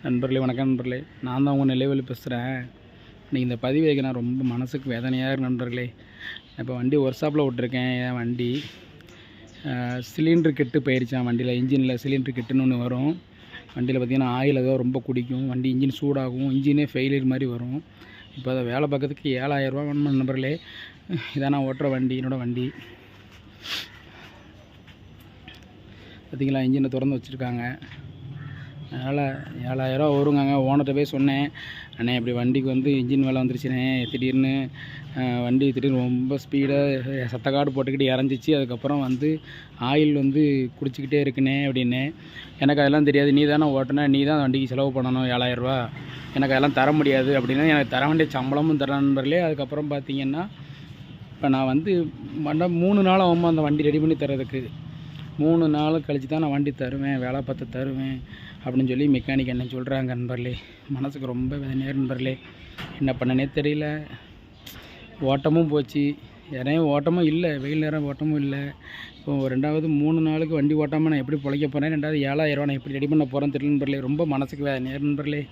நண்பர்களே வணக்கம் நண்பர்களே, நான் தான் உங்கள் நிலைவெளி பேசுகிறேன். இன்றைக்கி இந்த பதிவு வைக்க நான் ரொம்ப மனசுக்கு வேதனையாக இருக்கு நண்பர்களே. இப்போ வண்டி ஒர்க் ஷாப்பில் விட்ருக்கேன். என் வண்டி சிலிண்ட்ரு கெட்டு போயிடுச்சான். வண்டியில் இன்ஜினில் சிலிண்ட்ரு கெட்டுன்னு ஒன்று வரும். வண்டியில் பார்த்திங்கன்னா ஆயில் ஏதோ ரொம்ப குடிக்கும், வண்டி இன்ஜின் சூடாகும், இன்ஜினே ஃபெயிலியர் மாதிரி வரும். இப்போ அதை வேலை பார்க்கறதுக்கு 7000 ரூபா வேணும் நண்பர்களே. இதான் நான் ஓட்டுற வண்டி, என்னோடய வண்டி. பார்த்திங்களா, இன்ஜினை திறந்து வச்சுருக்காங்க. அதனால் 7000 ரூபா வருங்க. ஓனர்கிட்ட போய் சொன்னேன், அண்ணே இப்படி வண்டிக்கு வந்து இன்ஜின் வேலை வந்துருச்சுண்ணே, திடீர்னு வண்டி திடீர்னு ரொம்ப ஸ்பீடாக சத்தக்காடு போட்டுக்கிட்டு இறஞ்சிச்சு, அதுக்கப்புறம் வந்து ஆயில் வந்து குடிச்சிக்கிட்டே இருக்குண்ணே அப்படின்னே. எனக்கு அதெல்லாம் தெரியாது, நீ தானே ஓட்டுன, நீ தான் வண்டிக்கு செலவு பண்ணணும் 7000 ரூபா, எனக்கு அதெல்லாம் தர முடியாது அப்படின்னா. எனக்கு தர வேண்டிய சம்பளமும் தர நண்பர்களே. அதுக்கப்புறம் பார்த்திங்கன்னா இப்போ நான் வந்து 3 நாள் ஆகுமா அந்த வண்டி ரெடி பண்ணி தர்றதுக்கு. 3 நாள் கழித்து தான் நான் வண்டி தருவேன், வேலை பார்த்து தருவேன் அப்படின்னு சொல்லி மெக்கானிக் என்ன சொல்கிறாங்க நண்பர்களே. மனசுக்கு ரொம்ப வேதனையாக நண்பர்களே. என்ன பண்ணனே தெரியல. ஓட்டமும் போச்சு, யாரையும் ஓட்டமும் இல்லை, வெயில் நேரம் ஓட்டமும் இல்லை. இப்போ 3 நாளுக்கு வண்டி ஓட்டாமல் நான் எப்படி பிழைக்க போகிறேன், 7000 ரூபா நான் எப்படி ரெடி பண்ண போகிறேன்னு தெரியல நண்பர்களே. ரொம்ப மனசுக்கு வேதனையாக நண்பர்களே.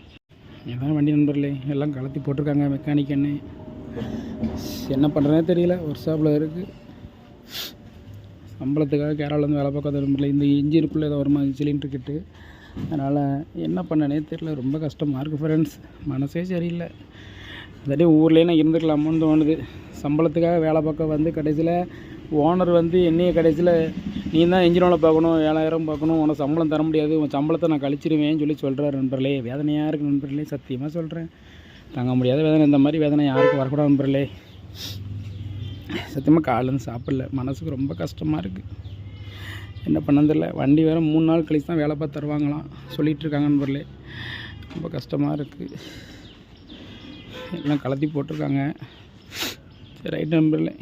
எதான் வண்டி நண்பர்களே, எல்லாம் கலத்தி போட்டிருக்காங்க மெக்கானிக் என்ன பண்ணுறேனே தெரியல. ஒர்க் ஷாப்பில் இருக்குது, சம்பளத்துக்காக கேரளாவிலேருந்து வேலை பார்க்காத நண்பர்களே. இந்த இன்ஜினுக்குள்ளே ஏதோ வருமா சிலிண்ட்ரு கிட்டு, அதனால் என்ன பண்ணனே தெரியல. ரொம்ப கஷ்டமாக இருக்குது ஃப்ரெண்ட்ஸ், மனசே சரியில்லை. அதாட்டி ஊர்லேயே நான் இருந்துக்கலாமோன்னு தோணுது. சம்பளத்துக்காக வேலை பார்க்க வந்து கடைசியில் ஓனர் வந்து என்னைய கடைசியில் நீ தான் இன்ஜின் வேலை பார்க்கணும், 7000 பார்க்கணும், உனக்கு சம்பளம் தர முடியாது, உன் சம்பளத்தை நான் கழிச்சிருவேன்னு சொல்லி சொல்கிறார் நண்பர்களே. வேதனையாக இருக்குது நண்பர்களே, சத்தியமாக சொல்கிறேன். தாங்க முடியாத வேதனை. இந்த மாதிரி வேதனை யாருக்கும் வரக்கூடாது நண்பர்களே. சத்தியமாக காலையிலேருந்து சாப்பிடல, மனசுக்கு ரொம்ப கஷ்டமாக இருக்குது. என்ன பண்ணது இல்லை. வண்டி வேறு 3 நாள் கழிச்சு தான் வேலை பார்த்து தருவாங்களாம் சொல்லிகிட்ருக்காங்க நண்பர்களே. ரொம்ப கஷ்டமாக இருக்குது. எல்லாம் கலத்தி போட்டிருக்காங்க. சரி ரைட் நண்பர்களே.